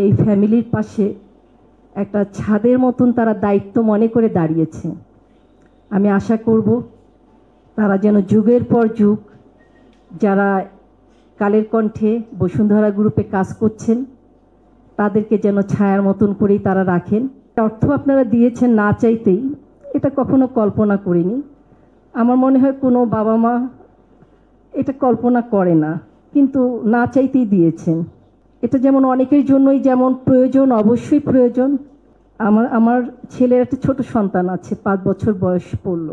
এই ফ্যামিলির পাশে একটা ছাদের মতন তারা দায়িত্ব মনে করে দাঁড়িয়েছে। আমি আশা করব তারা যেন যুগের পর যুগ যারা কালের কণ্ঠে বসুন্ধরা গ্রুপে কাজ করছেন তাদেরকে যেন ছায়ার মতন করেই তারা রাখেন। অর্থ আপনারা দিয়েছেন না চাইতেই, এটা কখনো কল্পনা করিনি। আমার মনে হয় কোনো বাবা মা এটা কল্পনা করে না, কিন্তু না চাইতেই দিয়েছেন। এটা যেমন অনেকের জন্যই যেমন প্রয়োজন, অবশ্যই প্রয়োজন। আমার ছেলের একটা ছোট সন্তান আছে, 5 বছর বয়স পড়ল।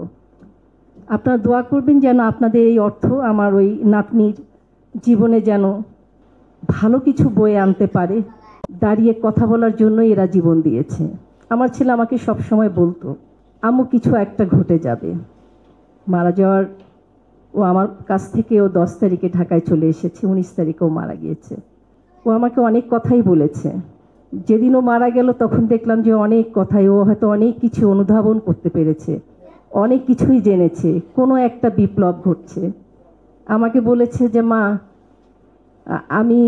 আপনারা দোয়া করবেন যেন আপনাদের এই অর্থ আমার ওই নাতনির জীবনে যেন ভালো কিছু বয়ে আনতে পারে। দাঁড়িয়ে কথা বলার জন্য এরা জীবন দিয়েছে। আমার ছেলে আমাকে সবসময় বলতো, আম্মু কিছু একটা ঘটে যাবে। মারা যাওয়ার ও আমার কাছ থেকে ও 10 তারিখে ঢাকায় চলে এসেছে, 19 তারিখেও মারা গিয়েছে। ও আমাকে অনেক কথাই বলেছে। যেদিন ও মারা গেল তখন দেখলাম যে অনেক কথাই ও হয়তো অনেক কিছু অনুধাবন করতে পেরেছে, অনেক কিছুই জেনেছে। কোনো একটা বিপ্লব ঘটছে। আমাকে বলেছে যে মা, আমি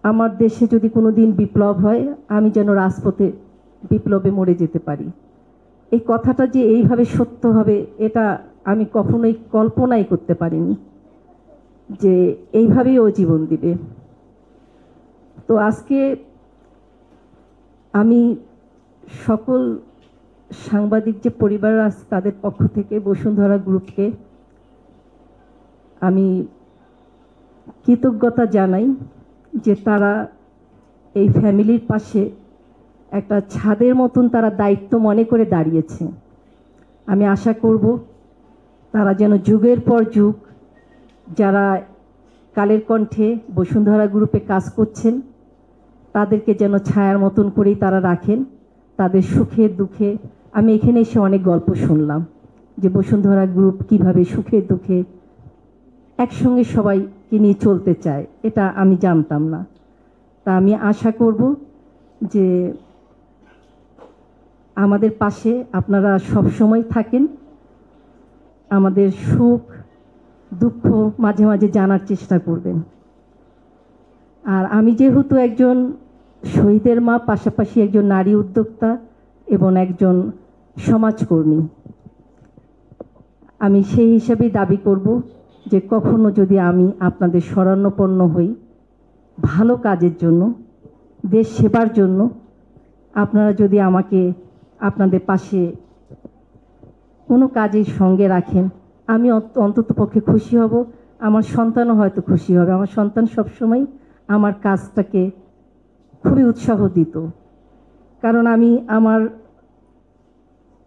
আমার দেশে যদি কোনো দিন বিপ্লব হয় আমি যেন রাজপথে বিপ্লবে মরে যেতে পারি। এই কথাটা যে এইভাবে সত্য হবে এটা আমি কখনোই কল্পনাই করতে পারিনি যে এইভাবেই ও জীবন দিবে। তো আজকে আমি সকল সাংবাদিক যে পরিবার আছে তাদের পক্ষ থেকে বসুন্ধরা গ্রুপকে আমি কৃতজ্ঞতা জানাই যে তারা এই ফ্যামিলির পাশে একটা ছাদের মতন তারা দায়িত্ব মনে করে দাঁড়িয়েছে। আমি আশা করব তারা যেন যুগের পর যুগ যারা কালের কণ্ঠে বসুন্ধরা গ্রুপে কাজ করছেন তাদেরকে যেন ছায়ার মতন করেই তারা রাখেন। তাদের সুখে দুঃখে আমি এখানে এসে অনেক গল্প শুনলাম যে বসুন্ধরা গ্রুপ কিভাবে সুখে দুঃখে একসঙ্গে সবাইকে নিয়ে চলতে চায়, এটা আমি জানতাম না। তা আমি আশা করব যে আমাদের পাশে আপনারা সব সময় থাকেন, আমাদের সুখ দুঃখ মাঝে মাঝে জানার চেষ্টা করবেন। আর আমি যেহেতু একজন শহীদের মা, পাশাপাশি একজন নারী উদ্যোক্তা এবং একজন সমাজকর্মী, আমি সেই হিসাবেই দাবি করব যে কখনো যদি আমি আপনাদের শরণাপন্ন হই ভালো কাজের জন্য, দেশ সেবার জন্য, আপনারা যদি আমাকে আপনাদের পাশে কোনো কাজের সঙ্গে রাখেন আমি অন্ততপক্ষে খুশি হব। আমার সন্তানও হয়তো খুশি হবে। আমার সন্তান সবসময় আমার কাজটাকে খুবই উৎসাহ দিত, কারণ আমি আমার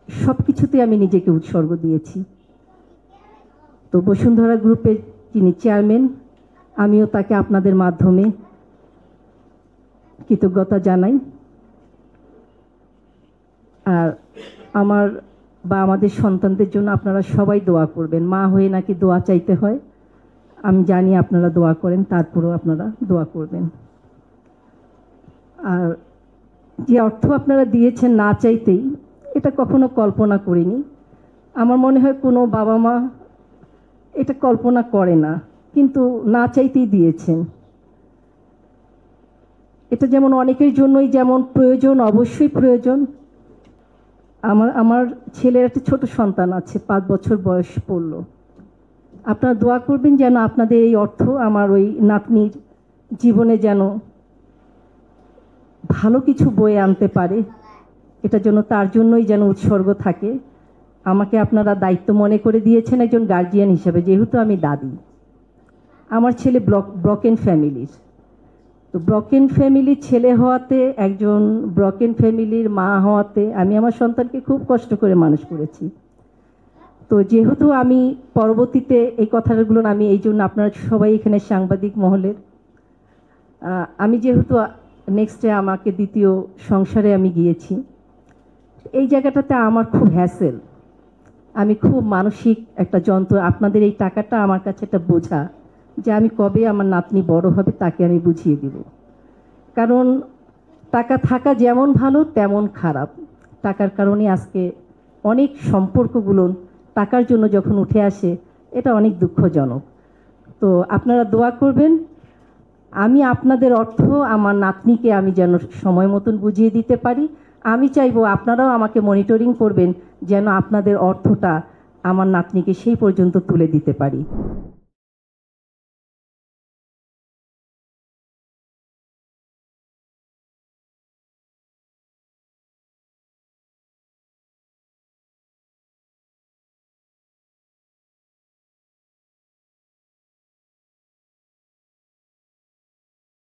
সব কিছুতে আমি নিজেকে উৎসর্গ দিয়েছি। তো বসুন্ধরা গ্রুপের যিনি চেয়ারম্যান, আমিও তাকে আপনাদের মাধ্যমে কৃতজ্ঞতা জানাই। আর আমার বা আমাদের সন্তানদের জন্য আপনারা সবাই দোয়া করবেন। মা হয়ে নাকি দোয়া চাইতে হয়, আমি জানি আপনারা দোয়া করেন, তারপরেও আপনারা দোয়া করবেন। আর যে অর্থ আপনারা দিয়েছেন না চাইতেই, এটা কখনো কল্পনা করিনি। আমার মনে হয় কোনো বাবা মা এটা কল্পনা করে না, কিন্তু না চাইতেই দিয়েছেন। এটা যেমন অনেকের জন্যই যেমন প্রয়োজন, অবশ্যই প্রয়োজন। আমার ছেলের একটা ছোট সন্তান আছে, 5 বছর বয়স পড়ল। আপনারা দোয়া করবেন যেন আপনাদের এই অর্থ আমার ওই নাতনির জীবনে যেন ভালো কিছু বয়ে আনতে পারে। এটা যেন তার জন্যই যেন উৎসর্গ থাকে। আমাকে আপনারা দায়িত্ব মনে করে দিয়েছেন একজন গার্জিয়ান হিসেবে, যেহেতু আমি দাদি। আমার ছেলে ব্রকেন ফ্যামিলির, তো ব্রকেন ফ্যামিলির ছেলে হওয়াতে, একজন ব্রকেন ফ্যামিলির মা হওয়াতে আমি আমার সন্তানকে খুব কষ্ট করে মানুষ করেছি। তো যেহেতু আমি পরবর্তীতে এই কথাগুলো আমি এই জন্য আপনারা সবাই এখানে সাংবাদিক মহলের, আমি যেহেতু নেক্সটে আমাকে দ্বিতীয় সংসারে আমি গিয়েছি, এই জায়গাটাতে আমার খুব হ্যাসেল, আমি খুব মানসিক একটা যন্ত্র। আপনাদের এই টাকাটা আমার কাছে একটা বোঝা যে আমি কবে আমার নাতনি বড় হবে তাকে আমি বুঝিয়ে দিব। কারণ টাকা থাকা যেমন ভালো তেমন খারাপ। টাকার কারণে আজকে অনেক সম্পর্কগুলো টাকার জন্য যখন উঠে আসে, এটা অনেক দুঃখজনক। তো আপনারা দোয়া করবেন আমি আপনাদের অর্থ আমার নাতনিকে আমি যেন সময় মতন বুঝিয়ে দিতে পারি। আমি চাইবো আপনারাও আমাকে মনিটরিং করবেন যেন আপনাদের অর্থটা আমার নাতনিকে সেই পর্যন্ত তুলে দিতে পারি।